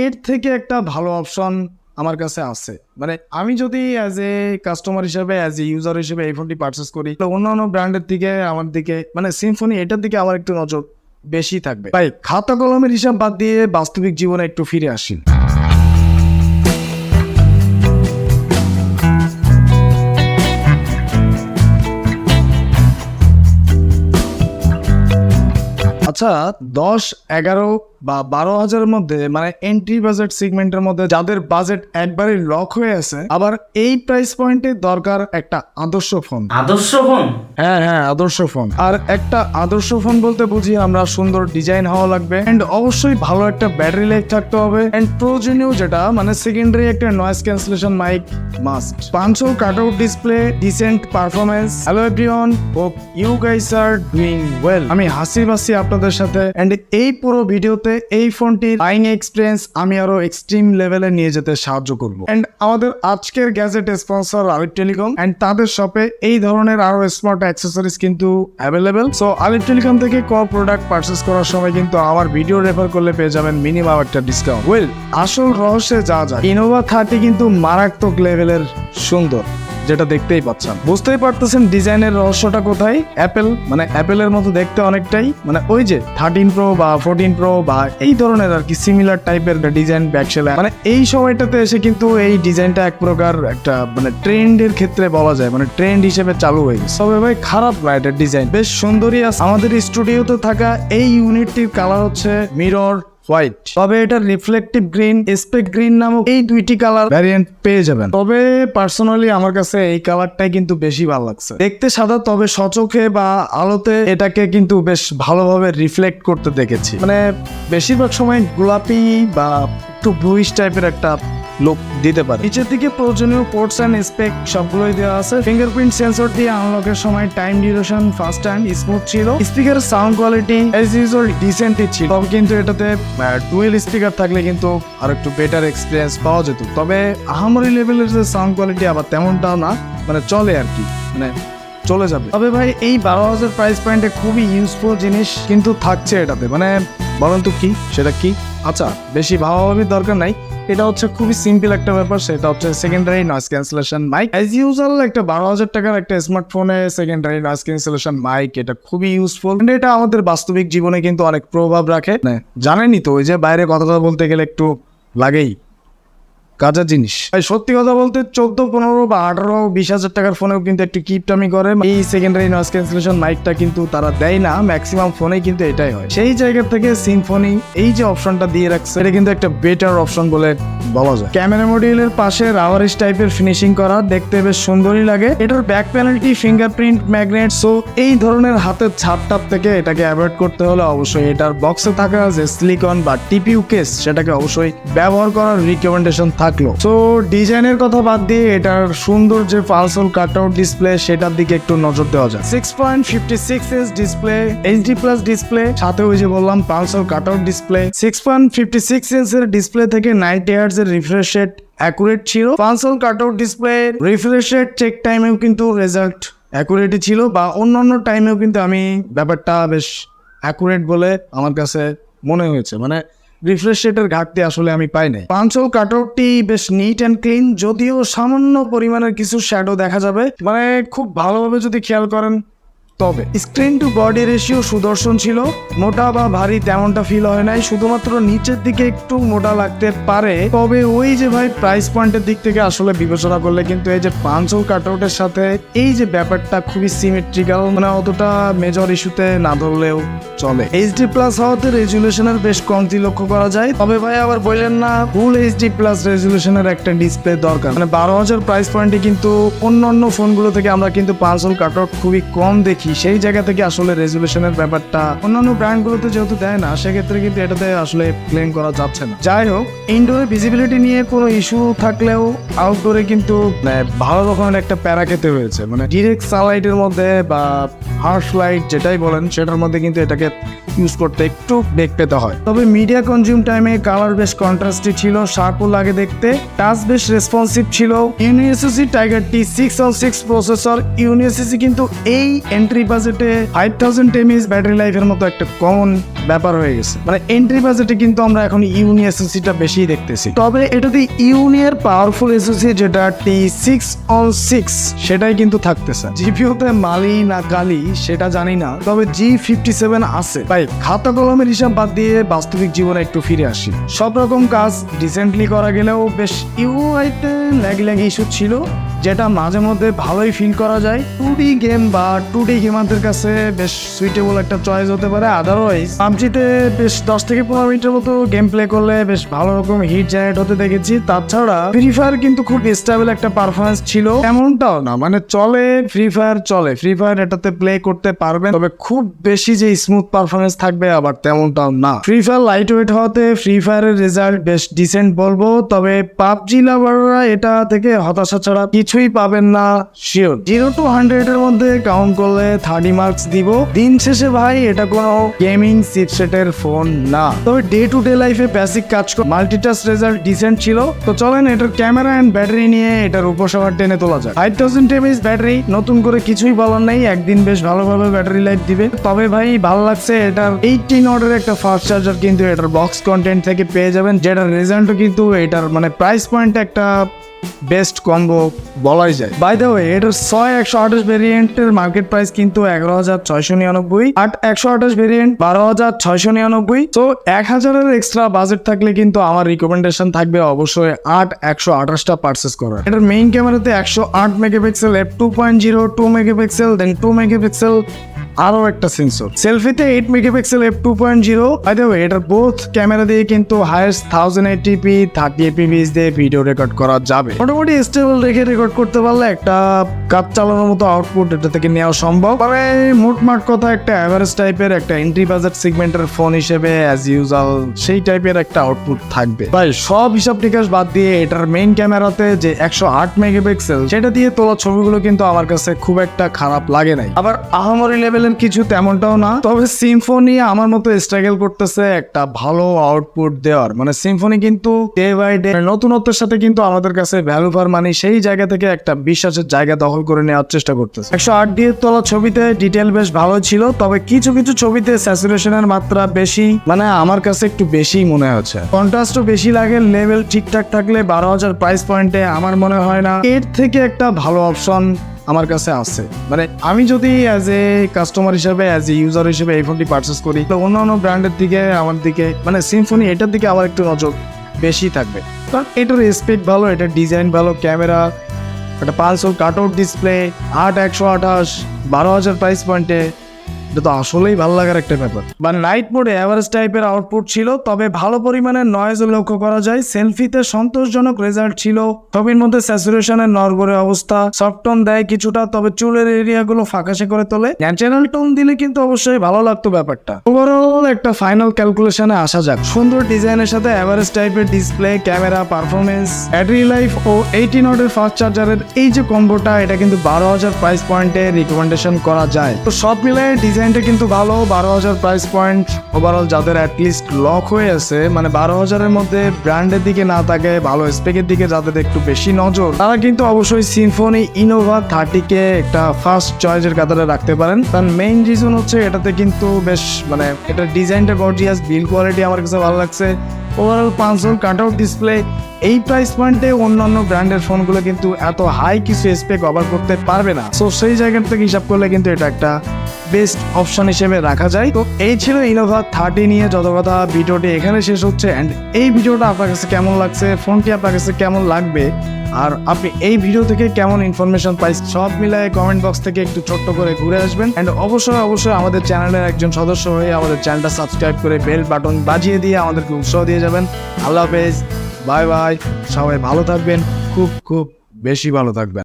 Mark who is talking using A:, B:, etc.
A: এর থেকে একটা ভালো অপশন আমার কাছে আছে। মানে আমি যদি অ্যাজ এ কাস্টমার হিসেবে, অ্যাজ এ ইউজার হিসেবে এই ফোনটি পারচেস করি, তো অন্যান্য ব্র্যান্ডের দিকে আমার দিকে মানে সিম্ফনি এটার দিকে আমার একটু নজর বেশি থাকবে। ভাই খাতা কলমের হিসাব বাদ দিয়ে বাস্তবিক জীবনে একটু ফিরে আসি। আচ্ছা 10, 11 বা 12 হাজারের মধ্যে মানে এন্ট্রি বাজেট সেগমেন্টের মধ্যে যাদের বাজেট একবারে লক হয়ে আছে, আবার এই প্রাইস পয়েন্টে দরকার একটা আদর্শ ফোন।
B: আদর্শ ফোন?
A: হ্যাঁ আদর্শ ফোন। আর একটা আদর্শ ফোন বলতে বুঝি আমরা সুন্দর ডিজাইন হওয়া লাগবে, এন্ড অবশ্যই ভালো একটা ব্যাটারি লাইফ থাকতে হবে, এন্ড প্রয়োজনীয় যেটা মানে সেকেন্ডারি একটা noise cancellation mic must, 500 cutout display, decent performance. Hello everyone, hope you guys are doing well. আমি হাসিব আছি আপনাদের সাথে, এন্ড এই পুরো ভিডিওতে এই ফোনটির বাইং এক্সপিরিয়েন্স আমি আরো এক্সট্রিম লেভেলে নিয়ে যেতে সাহায্য করব। এন্ড আমাদের আজকের gadget sponsor Alif telecom, and তাদের শপে এই ধরনের আরো স্মার্ট অ্যাক্সেসরিজ কিন্তু অ্যাভেলেবেল। সো আলিফ টেলিকম থেকে কোন প্রোডাক্ট পারচেস করার সময় কিন্তু আমার ভিডিও রেফার করলে পেয়ে যাবেন মিনিমাম একটা ডিসকাউন্ট। ওয়েল, আসল রহস্যে যা যায়, ইনোভা 30 কিন্তু মারাত্মক লেভেলের সুন্দর, যেটা দেখতেই পাচ্ছেন। বুঝতেই পারতেছেন ডিজাইনের রহস্যটা কোথায়। অ্যাপেলের মতো দেখতে অনেকটাই, মানে ওই যে 13 প্রো বা 14 প্রো বা এই ধরনের আর কি সিমিলার টাইপের ডিজাইন ব্যাকশেল। মানে এই সময়টাতে এসে কিন্তু এই ডিজাইনটা এক প্রকার একটা মানে ট্রেন্ডের ক্ষেত্রে বলা যায়, মানে ট্রেন্ড হিসেবে চালু হয়ে গেছে। তবে ভাই খারাপ না, এটার ডিজাইন বেশ সুন্দরই আছে। আমাদের স্টুডিওতে থাকা এই ইউনিটটির কালার হচ্ছে মিরর হোয়াইট, তবে এটা রিফ্লেকটিভ গ্রিন, স্পেক গ্রিন নামক এই দুইটি কালার ভ্যারিয়েন্ট পেয়ে যাবেন। তবে পার্সোনালি আমার কাছে এই কালারটাই কিন্তু বেশি ভালো লাগছে। দেখতে সাদা, তবে সচোখে বা আলোতে এটাকে কিন্তু বেশ ভালোভাবে রিফ্লেক্ট করতে দেখেছি। মানে বেশিরভাগ সময় গোলাপি বা একটু ব্লুইশ টাইপের একটা লুক দিতে পারে। নিচের দিকে প্রয়োজনীয় পোর্টস এন্ড স্পেক সবগুলোই দেওয়া আছে। ফিঙ্গারপ্রিন্ট সেন্সর দিয়ে আনলকের সময় time duration fast and smooth ছিল। Speaker sound quality as usual ডিসেন্টই ছিল, তবে কিন্তু এটাতে ডুয়েল স্পিকার থাকলে কিন্তু আর একটু বেটার এক্সপিরিয়েন্স পাওয়া যেত। তবে আহামরি লেভেলের যে সাউন্ড কোয়ালিটি আবার তেমনটাও না, মানে চলে আর কি, মানে চলে যাবে। তবে ভাই এই 12,000 প্রাইস পয়েন্টে খুবই ইউজফুল জিনিস কিন্তু থাকছে এটাতে। মানে বলেন তো কি, সেটা কি? আচ্ছা, বেশি ভাবাভাবির দরকার নাই, এটা হচ্ছে খুবই সিম্পল একটা ব্যাপার। সেটা হচ্ছে secondary noise cancellation mic. As usual একটা 12,000 টাকার একটা স্মার্টফোনে সেকেন্ডারি নয়েজ ক্যান্সেলেশন মাইক এটা খুবই ইউজফুল। এটা আমাদের বাস্তবিক জীবনে কিন্তু অনেক প্রভাব রাখে। জানেনই তো, ওই যে বাইরে কথা বলতে গেলে একটু লাগেই, কাজের জিনিস। সত্যি কথা বলতে 14, 15 বা 18, 20,000 টাকার ফোনেও কিন্তু একটু কিপটামি করে। এই সেকেন্ডারি নয়েজ ক্যান্সেলেশন মাইকটা কিন্তু তারা দেয় না, ম্যাক্সিমাম ফোনে কিন্তু এটাই হয়। সেই জায়গা থেকে সিম্ফনি এই যে অপশনটা দিয়ে রাখছে, এটা কিন্তু একটা বেটার অপশন বলে বলা যায়। ক্যামেরা মডিউলের পাশে রাবারিশ টাইপের ফিনিশিং করা, দেখতে বেশ সুন্দরই লাগে। এটার ব্যাক প্যানেলটি ফিঙ্গারপ্রিন্ট ম্যাগনেট। সো এই ধরনের হাতের ছাপ থেকে এটাকে অ্যাভয়েড করতে হলে অবশ্যই এটার বক্সে থাকা যে সিলিকন বা টিপিইউ কেস সেটাকে অবশ্যই ব্যবহার করার রিকমেন্ডেশন থাকলো। তো ডিজাইনের কথা বাদ দিয়ে এটার সুন্দর যে পালসল কাটআউট ডিসপ্লে সেটার দিকে একটু নজর দেওয়া যায়। 6.56 inch display, HD plus display, সাথে ওই যে বললাম পালসল কাটআউট ডিসপ্লে। 6.56 ইঞ্চের ডিসপ্লে থেকে 90 হার্টজ এর রিফ্রেশ রেট অ্যাকুরেট ছিল। পালসল cutout display refresh rate check টাইমেও কিন্তু রেজাল্ট অ্যাকুরেটই ছিল, বা অন্যান্য টাইমেও কিন্তু আমি ব্যাপারটা বেশ অ্যাকুরেট বলে আমার কাছে মনে হয়েছে। মানে রিফ্রেশ রেটের ঘাটতি আসলে আমি পাই নাই। পাঞ্চল কাটআউটটি বেশ নিট অ্যান্ড ক্লিন, যদিও সামান্য পরিমাণের কিছু শ্যাডো দেখা যাবে, মানে খুব ভালোভাবে যদি খেয়াল করেন। তবে স্ক্রিন টু বডি রেশিও সুদর্শন ছিল, মোটা বা ভারী তেমনটা ফিল হয় নাই, শুধুমাত্র নিচের দিকে একটু মোটা লাগতে পারে। তবে ওই যে ভাই প্রাইস পয়েন্টের দিক থেকে আসলে বিবেচনা করলে কিন্তু এই যে পাঞ্চল কাটআউটের সাথে এই যে ব্যাপারটা খুবই সিমেট্রিক্যাল, মানে অতটা মেজর ইস্যুতে না ধরলেও চলে। এইচডি প্লাস হওয়াতে রেজুলেশনের বেশ কমতি লক্ষ্য করা যায়। তবে ভাই আবার বললেন না ফুল এইচডি প্লাস রেজুলেশনের একটা ডিসপ্লে দরকার। মানে 12,000 প্রাইস পয়েন্টে কিন্তু অন্যান্য ফোনগুলো থেকে আমরা কিন্তু পাঞ্চল কাটআউট খুবই কম দেখি। সেই জায়গা থেকে আসলে রেজুলেশনের ব্যাপারটা অন্যান্য ব্র্যান্ডগুলোতে যেহেতু দেয় না, সেক্ষেত্রে কিন্তু এটাতে আসলে ক্লেম করা যাচ্ছে না। যাই হোক, ইনডোরে ভিজিবিলিটি নিয়ে কোনো ইস্যু থাকলেও আউটডোরে কিন্তু ভালো রকমের একটা প্যারা খেতে হয়েছে। মানে ডিরেক্ট সানলাইটের মধ্যে বা হার্শ লাইট যেটাই বলেন সেটার মধ্যে কিন্তু এটাকে ইউজ করতে একটু বেগ পেতে হয়। তবে মিডিয়া কনজিউম টাইমে কালার বেশ কন্ট্রাস্টি ছিল, শার্পও লাগে দেখতে। টাচ বেশ রেসপন্সিভ ছিল। ইউনিএসএসি টাইগার T606 প্রসেসর। ইউনিএসএসি কিন্তু এই এন্ট্রি বাজেটে 5000 mAh ব্যাটারি লাইফের মতো একটা কমন ব্যাপার হয়ে গেছে। মানে এন্ট্রি বাজেটে কিন্তু আমরা এখন ইউনি এসওসিটা বেশি দেখতেছি। তবে এটাতে ইউনির পাওয়ারফুল এসওসি যেটা T616 সেটাই কিন্তু থাকতেছে। জিপিওতে মালি না গালি সেটা জানি না, তবে G57 আছে। ভাই খাতা কলমের হিসাব বাদ দিয়ে বাস্তবিক জীবনে একটু ফিরে আসি। সব রকম কাজ ডিসেন্টলি করা গেলেও বেশ ইউআইতে ল্যাগ ইস্যু ছিল, যেটা মাঝে মধ্যে ভালোই ফিল করা যায়। 2D গেম বা 2D গেমারদের কাছে বেশ সুইটেবল একটা চয়েস হতে পারে। আদারওয়াইজ পাবজিতে বেশ 10 থেকে 15 মিনিটের মতো গেম প্লে করলে বেশ ভালো রকম হিট জেনারেট হতে দেখেছি। তাছাড়া ফ্রি ফায়ার কিন্তু খুব স্টেবল একটা পারফরমেন্স ছিল এমনটাও না, মানে চলে ফ্রি ফায়ার এটাতে প্লে করতে পারবেন, তবে খুব বেশি যে স্মুথ পারফরমেন্স থাকবে আবার তেমনটাও না। ফ্রি ফায়ার লাইট ওয়েট হওয়াতে ফ্রি ফায়ারের রেজাল্ট বেশ ডিসেন্ট বলবো, তবে পাবজি লাভাররা এটা থেকে হতাশা ছাড়া কিছুই পাবেন না শিওর। 0 to 100 এর মধ্যে কাউন্ট করলে 30 মার্কস দিব। দিন শেষে ভাই এটা কোনো গেমিং চিপসেটের ফোন না, তবে ডে টু ডে লাইফে বেসিক কাজ করে মাল্টিটাস্ক রেজাল্ট ডিসেন্ট ছিল। তো চলেন এটার ক্যামেরা এন্ড ব্যাটারি নিয়ে এটার উপসাগর টেনে তোলা যায়। 5000 mAh ব্যাটারি, নতুন করে কিছুই বলার নেই, একদিন বেশ ভালোভাবে ব্যাটারি লাইফ দিবে। তবে ভাই ভালো লাগছে এটার 18 ওয়াটের একটা ফাস্ট চার্জার কিন্তু এটার বক্স কন্টেন্ট থেকে পেয়ে যাবেন, যেটার রেজাল্টও কিন্তু এটার মানে প্রাইস পয়েন্ট একটা বেস্ট কম্বো বলাই যায়। বাই দ্য ওয়ে এটার 128 ভেরিয়েন্টের মার্কেট প্রাইস কিন্তু 11,699, 128 ভেরিয়েন্ট 12,699। তো 1000 এক্সট্রা বাজেট থাকলে কিন্তু আমার রিকমেন্ডেশন থাকবে অবশ্যই 128টা পারচেস করার। এটার মেইন ক্যামেরাতে 108 মেগাপিক্সেল f2.0, 2 মেগাপিক্সেল দেন 2 মেগাপিক্সেল আরো একটা সেন্সর। সেলফিতে 8 megapixel f2.0। By the way এটার বোথ ক্যামেরা দিয়ে কিন্তু হাইয়েস্ট 1080p 30fps দিয়ে ভিডিও রেকর্ড করা যাবে। মোটামুটি স্টেবল রেখে রেকর্ড করতে পারলে একটা কাজ চালানোর মতো আউটপুট এটা থেকে নেওয়া সম্ভব। তবে মোটমাট কথা একটা অ্যাভারেজ টাইপের একটা এন্ট্রি বাজেট সেগমেন্টের ফোন হিসেবে অ্যাজ ইউজুয়াল সেই টাইপের একটা আউটপুট থাকবে। ভাই সব হিসাব নিকাশ বাদ দিয়ে এটার মেইন ক্যামেরাতে যে 108 মেগাপিক্সেল সেটা দিয়ে তোলা ছবিগুলো কিন্তু আমার কাছে খুব একটা খারাপ লাগে নাই, আবার আহামরি লেভেলের কিছু তেমনটাও না। তবে সিম্ফনি আমার মতো স্ট্রাগল করতেছে একটা ভালো আউটপুট দেওয়ার। মানে সিম্ফনি কিন্তু ডে বাই ডে নতুনত্বের সাথে কিন্তু আমাদের কাছে ভ্যালু ফর মানি সেই জায়গা থেকে একটা বিশ্বাসের জায়গা দখল করে নেওয়ার চেষ্টা করতেছে। 108 দিয়ে তোলা ছবিতে ডিটেল বেশ ভালো ছিল, তবে কিছু কিছু ছবিতে স্যাচুরেশনের মাত্রা বেশি, মানে আমার কাছে একটু বেশি মনে হচ্ছে। কন্ট্রাস্টও বেশি লাগে। লেভেল ঠিকঠাক থাকলে 12,000 প্রাইস পয়েন্টে আমার মনে হয় না এর থেকে একটা ভালো অপশন আমার কাছে আছে। মানে আমি যদি অ্যাজ এ কাস্টমার হিসেবে অ্যাজ এ ইউজার হিসেবে এই ফোনটি পারচেস করি, তো অন্যান্য ব্র্যান্ডের দিকে আমার দিকে মানে সিম্ফনি এটার দিকে আমার একটু নজর বেশি থাকবে, কারণ এটার স্পেক ভালো, এটার ডিজাইন ভালো, ক্যামেরা, একটা 500 কাটআউট ডিসপ্লে, 8/128, 12,000 প্রাইস পয়েন্টে, এটা তো আসলেই ভালো লাগার একটা ব্যাপার। বা নাইট মোডে অ্যাভারেজ টাইপের আউটপুট ছিল, তবে ভালো পরিমাণে নয়েজও লক্ষ্য করা যায়। সেলফিতে সন্তোষজনক রেজাল্ট ছিল। ছবির মধ্যে স্যাচুরেশনের নড়বড়ে অবস্থা, সফট টোন দেয় কিছুটা, তবে চুলের এরিয়াগুলো ফাঁকাশে করে তোলে। ন্যাচারাল টোন দিলে কিন্তু অবশ্যই ভালো লাগতো ব্যাপারটা। ওভারঅল একটা ফাইনাল ক্যালকুলেশনে আসা যাক। সুন্দর ডিজাইনের সাথে অ্যাভারেজ টাইপের display, camera, performance, battery life ও 18 ওয়াটের ফাস্ট চার্জারের এই যে কম্বোটা, এটা কিন্তু 12,000 প্রাইস পয়েন্টে রিকমেন্ডেশন করা যায়। তো সব মিলে ডিজাইনটা কিন্তু ভালো। 12,000 প্রাইস পয়েন্ট ওভারঅল যাদের অ্যাটলিস্ট লক হয়ে আছে, মানে 12,000-এর মধ্যে ব্র্যান্ডের দিকে না থাকে, ভালো স্পেকের দিকে যাদের একটু বেশি নজর, তারা কিন্তু অবশ্যই সিম্ফনি ইনোভা 30-কে একটা ফার্স্ট চয়েসের কাতারে রাখতে পারেন। তার মেইন রিজন হচ্ছে এটাতে কিন্তু বেশ মানে এটার ডিজাইনটা গর্জিয়াস, বিল্ড কোয়ালিটি আমার কাছে ভালো লাগছে। ওভারঅল 500 কাটআউট ডিসপ্লে, এই প্রাইস পয়েন্টে অন্যান্য ব্র্যান্ডের ফোনগুলো কিন্তু এত হাই কিছু স্পেক কভার করতে পারবে না। সো সেই জায়গা থেকে হিসাব করলে কিন্তু এটা একটা বেস্ট অপশন হিসেবে রাখা যায়। তো এই ছিল ইনোভা 30 নিয়ে যত কথা। ভিডিওটি এখানে শেষ হচ্ছে। অ্যান্ড এই ভিডিওটা আপনার কাছে কেমন লাগছে, ফোনটি আপনার কাছে কেমন লাগবে, আর আপনি এই ভিডিও থেকে কেমন ইনফরমেশন পাইছেন, সব মিলায় কমেন্ট বক্স থেকে একটু ছোট্ট করে ঘুরে আসবেন। অ্যান্ড অবশ্যই আমাদের চ্যানেলের একজন সদস্য হয়ে আমাদের চ্যানেলটা সাবস্ক্রাইব করে বেল বাটন বাজিয়ে দিয়ে আমাদেরকে উৎসাহ দিয়ে যাবেন। আল্লাহ হাফেজ, বাই বাই, সবাই ভালো থাকবেন, খুব খুব বেশি ভালো থাকবেন।